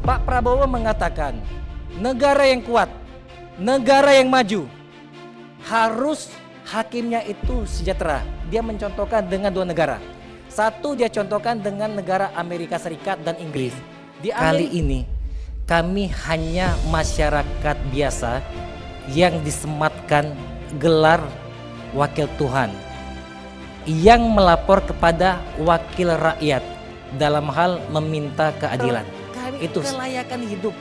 Pak Prabowo mengatakan negara yang kuat, negara yang maju harus hakimnya itu sejahtera. Dia mencontohkan dengan dua negara. Satu dia contohkan dengan negara Amerika Serikat dan Inggris. Kali ini kami hanya masyarakat biasa yang disematkan gelar wakil Tuhan, yang melapor kepada wakil rakyat dalam hal meminta keadilan. Itu kelayakan hidup.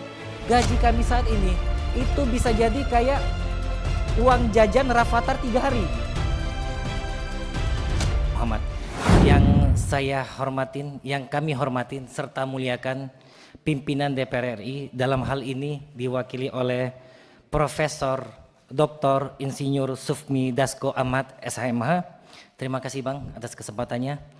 Gaji kami saat ini itu bisa jadi kayak uang jajan Rafathar 3 hari. Muhammad, yang saya hormatin, yang kami hormatin serta muliakan pimpinan DPR RI, dalam hal ini diwakili oleh Profesor Dr. Insinyur Sufmi Dasko Ahmad SHMH. Terima kasih Bang atas kesempatannya.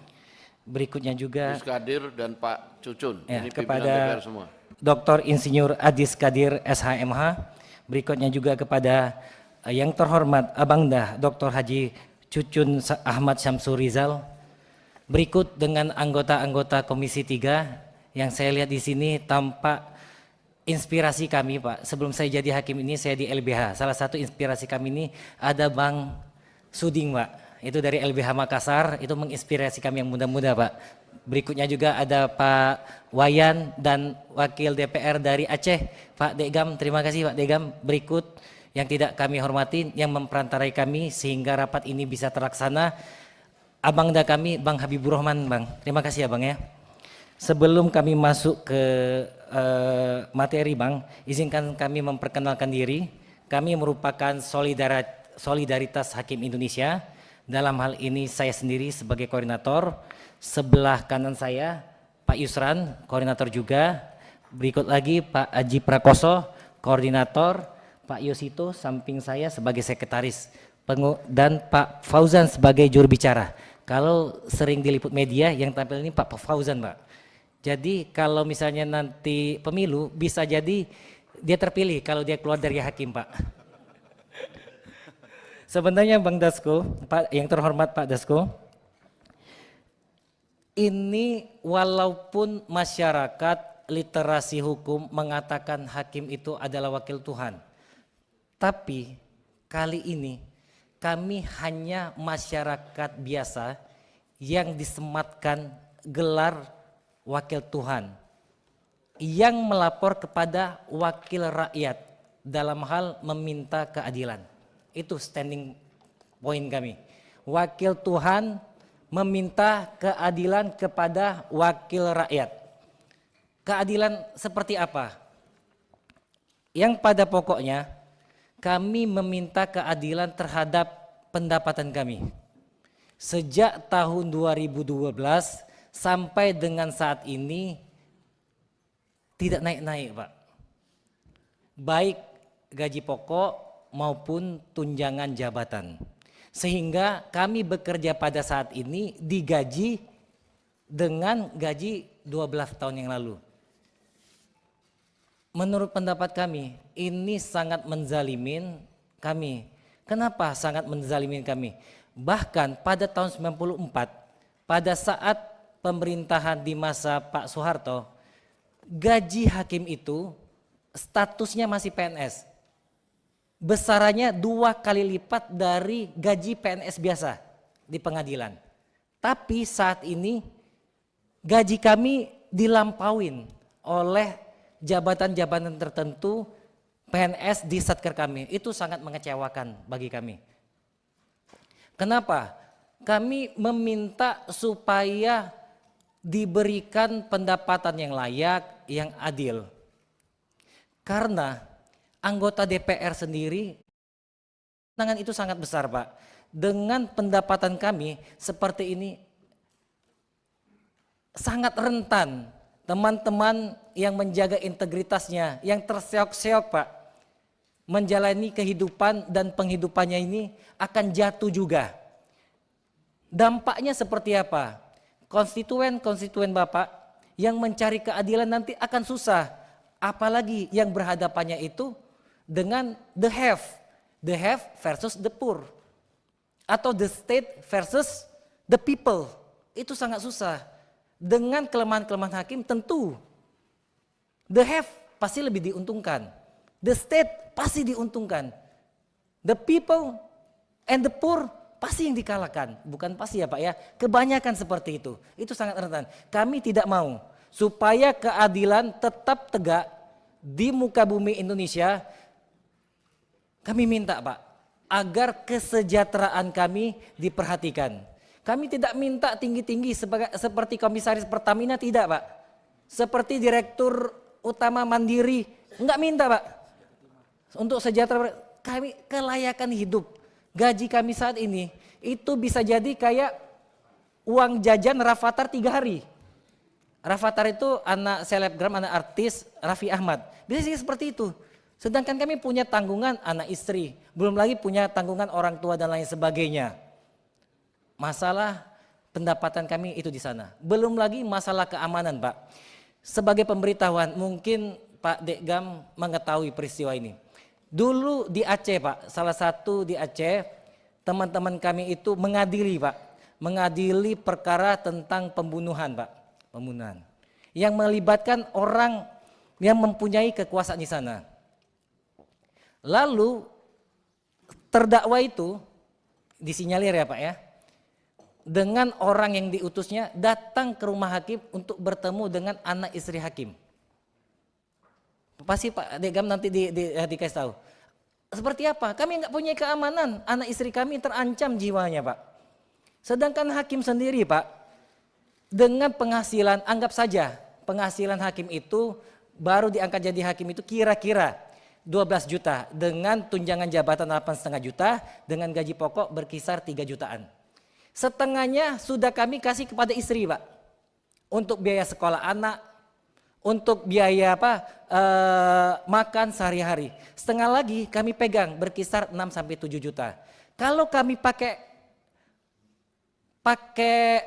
Berikutnya juga Adis Kadir dan Pak Cucun, ya, ini kepada pimpinan DPR semua. Dr. Insinyur Adis Kadir SHMH. Berikutnya juga kepada yang terhormat Abangda Dr. Haji Cucun Ahmad Syamsur Rizal. Berikut dengan anggota-anggota Komisi 3 yang saya lihat di sini tampak inspirasi kami Pak. Sebelum saya jadi hakim ini saya di LBH. Salah satu inspirasi kami ini ada Bang Suding Pak. Itu dari LBH Makassar, itu menginspirasi kami yang muda-muda Pak. Berikutnya juga ada Pak Wayan dan Wakil DPR dari Aceh, Pak Degam. Terima kasih Pak Degam. Berikut yang tidak kami hormati, yang memperantarai kami sehingga rapat ini bisa terlaksana, abangda kami Bang Habibur Rahman Bang. Terima kasih ya Bang ya. Sebelum kami masuk ke materi Bang, izinkan kami memperkenalkan diri. Kami merupakan solidaritas Hakim Indonesia. Dalam hal ini saya sendiri sebagai koordinator, sebelah kanan saya Pak Yusran, koordinator juga. Berikut lagi Pak Aji Prakoso, koordinator, Pak Yosito samping saya sebagai sekretaris, dan Pak Fauzan sebagai juru bicara. Kalau sering diliput media yang tampil ini Pak Fauzan Pak. Jadi kalau misalnya nanti pemilu bisa jadi dia terpilih kalau dia keluar dari hakim Pak. Sebenarnya Bang Dasko, Pak yang terhormat Pak Dasko, ini walaupun masyarakat literasi hukum mengatakan hakim itu adalah wakil Tuhan, tapi kali ini kami hanya masyarakat biasa yang disematkan gelar wakil Tuhan, yang melapor kepada wakil rakyat dalam hal meminta keadilan. Itu standing point kami. Wakil Tuhan meminta keadilan kepada wakil rakyat. Keadilan seperti apa? Yang pada pokoknya kami meminta keadilan terhadap pendapatan kami. Sejak tahun 2012 sampai dengan saat ini tidak naik-naik Pak. Baik gaji pokok maupun tunjangan jabatan, sehingga kami bekerja pada saat ini digaji dengan gaji 12 tahun yang lalu. Menurut pendapat kami ini sangat menzalimin kami. Kenapa sangat menzalimin kami? Bahkan pada tahun 94 pada saat pemerintahan di masa Pak Soeharto, gaji hakim itu statusnya masih PNS. Besarannya 2 kali lipat dari gaji PNS biasa di pengadilan. Tapi saat ini gaji kami dilampauin oleh jabatan-jabatan tertentu PNS di Satker kami. Itu sangat mengecewakan bagi kami. Kenapa? Kami meminta supaya diberikan pendapatan yang layak, yang adil. Karena anggota DPR sendiri, tangan itu sangat besar Pak. Dengan pendapatan kami seperti ini sangat rentan teman-teman yang menjaga integritasnya, yang terseok-seok Pak, menjalani kehidupan dan penghidupannya ini akan jatuh juga. Dampaknya seperti apa? Konstituen-konstituen Bapak yang mencari keadilan nanti akan susah. Apalagi yang berhadapannya itu dengan the have versus the poor, atau the state versus the people. Itu sangat susah. Dengan kelemahan-kelemahan hakim tentu The have pasti lebih diuntungkan. The state pasti diuntungkan. The people and the poor pasti yang dikalahkan. Bukan pasti ya Pak ya, kebanyakan seperti itu. Itu sangat rentan. Kami tidak mau supaya keadilan tetap tegak di muka bumi Indonesia. Kami minta Pak, agar kesejahteraan kami diperhatikan. Kami tidak minta tinggi-tinggi seperti komisaris Pertamina, tidak Pak. Seperti direktur utama Mandiri, enggak minta Pak. Untuk sejahtera kami, kelayakan hidup. Gaji kami saat ini itu bisa jadi kayak uang jajan Rafathar 3 hari. Rafathar itu anak selebgram, anak artis Raffi Ahmad. Bisa sih seperti itu. Sedangkan kami punya tanggungan anak istri, belum lagi punya tanggungan orang tua dan lain sebagainya. Masalah pendapatan kami itu di sana. Belum lagi masalah keamanan Pak. Sebagai pemberitahuan, mungkin Pak Dekgam mengetahui peristiwa ini. Dulu di Aceh Pak, salah satu di Aceh, teman-teman kami itu mengadili Pak. Mengadili perkara tentang pembunuhan Pak. Pembunuhan. Yang melibatkan orang yang mempunyai kekuasaan di sana. Lalu terdakwa itu disinyalir ya Pak ya, dengan orang yang diutusnya datang ke rumah hakim untuk bertemu dengan anak istri hakim. Pasti Pak Dekgam nanti dikasih tahu. Seperti apa? Kami nggak punya keamanan, anak istri kami terancam jiwanya Pak. Sedangkan hakim sendiri Pak, dengan penghasilan, anggap saja penghasilan hakim itu baru diangkat jadi hakim itu kira-kira 12 juta dengan tunjangan jabatan 8,5 juta dengan gaji pokok berkisar 3 jutaan. Setengahnya sudah kami kasih kepada istri Pak. Untuk biaya sekolah anak, untuk biaya makan sehari-hari. Setengah lagi kami pegang berkisar 6-7 juta. Kalau kami pakai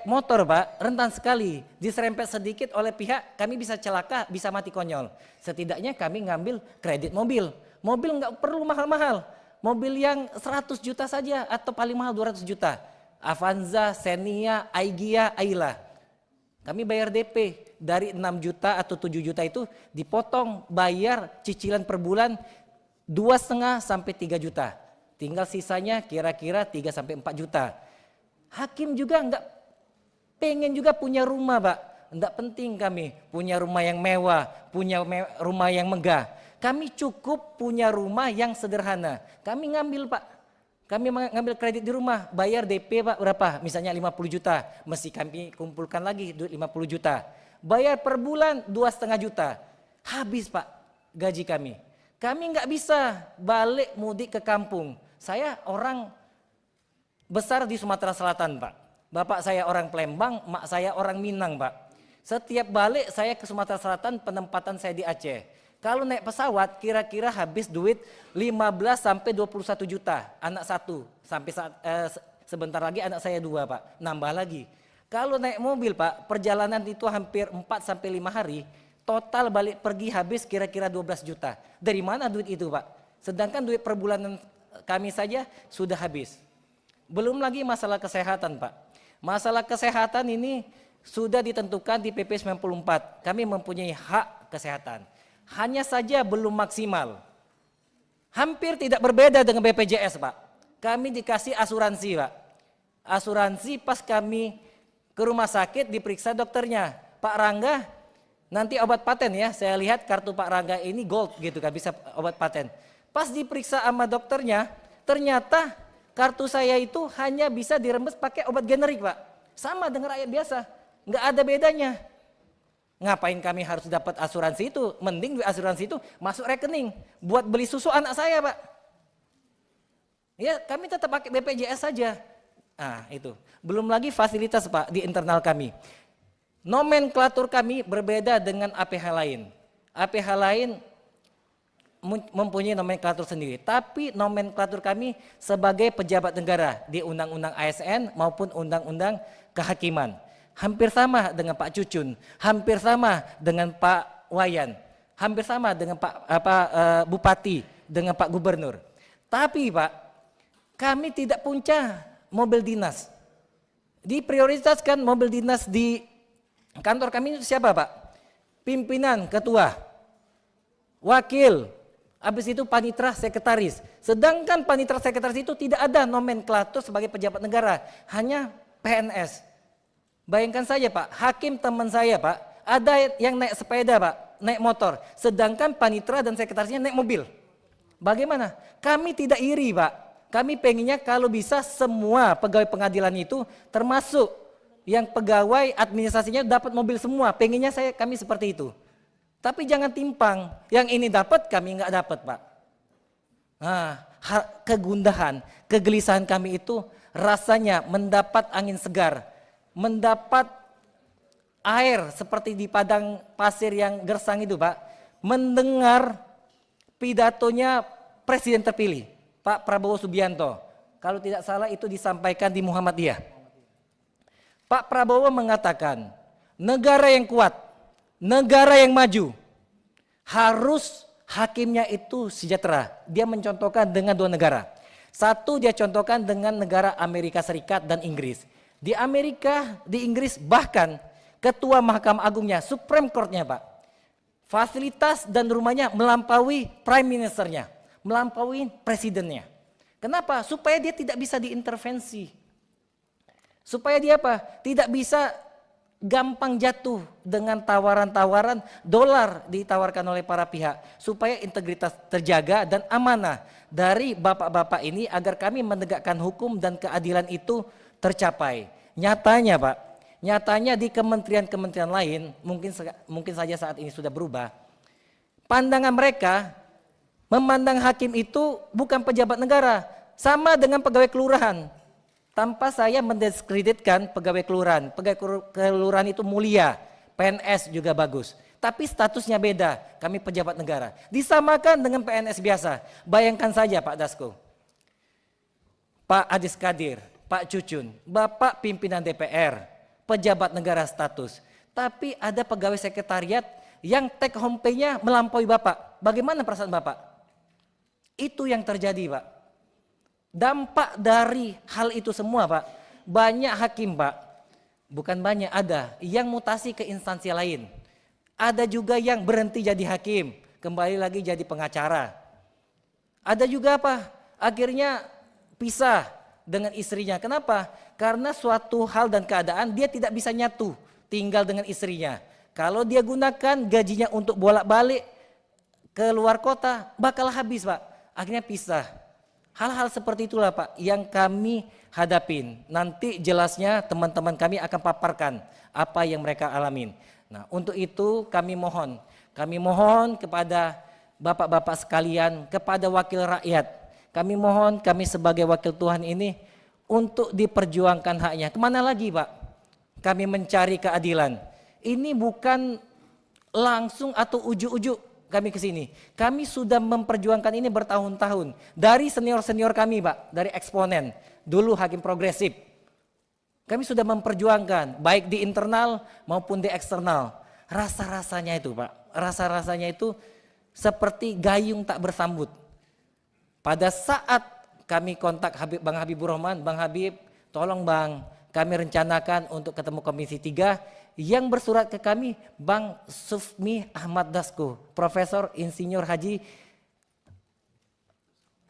motor Pak, rentan sekali. Diserempet sedikit oleh pihak, kami bisa celaka, bisa mati konyol. Setidaknya kami ngambil kredit mobil. Mobil nggak perlu mahal-mahal. Mobil yang 100 juta saja atau paling mahal 200 juta. Avanza, Xenia, Aigia, Ayla. Kami bayar DP dari 6 juta atau 7 juta itu dipotong bayar cicilan per bulan 2,5 sampai 3 juta. Tinggal sisanya kira-kira 3 sampai 4 juta. Hakim juga enggak pengen juga punya rumah Pak. Enggak penting kami punya rumah yang mewah, punya rumah yang megah. Kami cukup punya rumah yang sederhana. Kami ngambil Pak. Kami mengambil kredit di rumah, bayar DP Pak berapa? Misalnya 50 juta, mesti kami kumpulkan lagi duit 50 juta. Bayar per bulan 2,5 juta. Habis Pak gaji kami. Kami nggak bisa balik mudik ke kampung. Saya orang besar di Sumatera Selatan Pak. Bapak saya orang Palembang, mak saya orang Minang Pak. Setiap balik saya ke Sumatera Selatan, penempatan saya di Aceh. Kalau naik pesawat kira-kira habis duit 15 sampai 21 juta, anak satu, sampai sebentar lagi anak saya 2 Pak, nambah lagi. Kalau naik mobil Pak, perjalanan itu hampir 4 sampai 5 hari, total balik pergi habis kira-kira 12 juta. Dari mana duit itu Pak? Sedangkan duit per bulanan kami saja sudah habis. Belum lagi masalah kesehatan Pak. Masalah kesehatan ini sudah ditentukan di PP 94, kami mempunyai hak kesehatan. Hanya saja belum maksimal. Hampir tidak berbeda dengan BPJS Pak. Kami dikasih asuransi Pak. Asuransi pas kami ke rumah sakit diperiksa dokternya. Pak Rangga nanti obat paten ya. Saya lihat kartu Pak Rangga ini gold gitu kan, bisa obat paten. Pas diperiksa sama dokternya, ternyata kartu saya itu hanya bisa dirembes pakai obat generik Pak. Sama dengan rakyat biasa. Nggak ada bedanya. Ngapain kami harus dapat asuransi itu? Mending duit asuransi itu masuk rekening buat beli susu anak saya Pak. Ya kami tetap pakai BPJS saja. Nah itu. Belum lagi fasilitas Pak di internal kami. Nomenklatur kami berbeda dengan APH lain. APH lain mempunyai nomenklatur sendiri. Tapi nomenklatur kami sebagai pejabat negara di Undang-Undang ASN maupun Undang-Undang Kehakiman. Hampir sama dengan Pak Cucun, hampir sama dengan Pak Wayan, hampir sama dengan Pak Bupati, dengan Pak Gubernur. Tapi Pak, kami tidak punya mobil dinas. Diprioritaskan mobil dinas di kantor kami itu siapa Pak? Pimpinan, ketua. wakil, habis itu panitra sekretaris. Sedangkan panitra sekretaris itu tidak ada nomenklatur sebagai pejabat negara, hanya PNS. Bayangkan saja Pak, hakim teman saya Pak, ada yang naik sepeda Pak, naik motor, sedangkan panitra dan sekretarisnya naik mobil. Bagaimana? Kami tidak iri Pak, kami pengennya kalau bisa semua pegawai pengadilan itu termasuk yang pegawai administrasinya dapat mobil semua, pengennya kami seperti itu. Tapi jangan timpang, yang ini dapat kami nggak dapat Pak. Nah, kegundahan, kegelisahan kami itu rasanya mendapat angin segar, mendapat air seperti di padang pasir yang gersang itu Pak, mendengar pidatonya Presiden terpilih Pak Prabowo Subianto. Kalau tidak salah itu disampaikan di Muhammadiyah. Pak Prabowo mengatakan, negara yang kuat, negara yang maju, harus hakimnya itu sejahtera. Dia mencontohkan dengan dua negara. Satu dia contohkan dengan negara Amerika Serikat dan Inggris. Di Amerika, di Inggris bahkan ketua Mahkamah Agungnya, Supreme Court-nya Pak, fasilitas dan rumahnya melampaui Prime Ministernya, melampaui presidennya. Kenapa? Supaya dia tidak bisa diintervensi. Supaya dia apa? Tidak bisa gampang jatuh dengan tawaran-tawaran dolar ditawarkan oleh para pihak. Supaya integritas terjaga dan amanah dari bapak-bapak ini agar kami menegakkan hukum dan keadilan itu tercapai. Nyatanya Pak, nyatanya di kementerian-kementerian lain mungkin saja saat ini sudah berubah. Pandangan mereka memandang hakim itu bukan pejabat negara, sama dengan pegawai kelurahan. Tanpa saya mendiskreditkan pegawai kelurahan. Pegawai kelurahan itu mulia, PNS juga bagus. Tapi statusnya beda, kami pejabat negara. Disamakan dengan PNS biasa. Bayangkan saja Pak Dasko, Pak Adis Kadir, Pak Cucun, Bapak pimpinan DPR, pejabat negara status. Tapi ada pegawai sekretariat yang take home pay-nya melampaui Bapak. Bagaimana perasaan Bapak? Itu yang terjadi Pak. Dampak dari hal itu semua Pak, banyak hakim Pak, bukan banyak, ada yang mutasi ke instansi lain. Ada juga yang berhenti jadi hakim, kembali lagi jadi pengacara. Ada juga apa? Akhirnya pisah dengan istrinya. Kenapa? Karena suatu hal dan keadaan dia tidak bisa nyatu tinggal dengan istrinya. Kalau dia gunakan gajinya untuk bolak-balik ke luar kota, bakal habis Pak. Akhirnya pisah. Hal-hal seperti itulah Pak yang kami hadapin. Nanti jelasnya teman-teman kami akan paparkan apa yang mereka alamin. Nah, untuk itu kami mohon kepada bapak-bapak sekalian, kepada wakil rakyat. Kami mohon, kami sebagai wakil Tuhan ini untuk diperjuangkan haknya. Kemana lagi Pak? Kami mencari keadilan. Ini bukan langsung atau ujuk-ujuk kami ke sini. Kami sudah memperjuangkan ini bertahun-tahun. Dari senior-senior kami Pak, dari eksponen. Dulu hakim progresif. Kami sudah memperjuangkan, baik di internal maupun di eksternal. Rasa-rasanya itu Pak, rasa-rasanya itu seperti gayung tak bersambut. Pada saat kami kontak Bang Habibur Rahman, Bang Habib, tolong Bang, kami rencanakan untuk ketemu Komisi 3, yang bersurat ke kami Bang Sufmi Ahmad Dasko, Profesor Insinyur Haji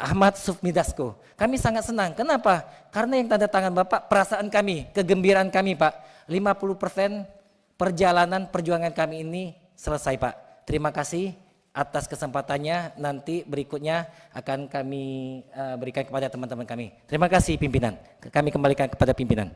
Ahmad Sufmi Dasko. Kami sangat senang. Kenapa? Karena yang tanda tangan Bapak, perasaan kami, kegembiraan kami Pak, 50% perjalanan perjuangan kami ini selesai Pak. Terima kasih atas kesempatannya. Nanti berikutnya akan kami berikan kepada teman-teman kami. Terima kasih pimpinan. Kami kembalikan kepada pimpinan.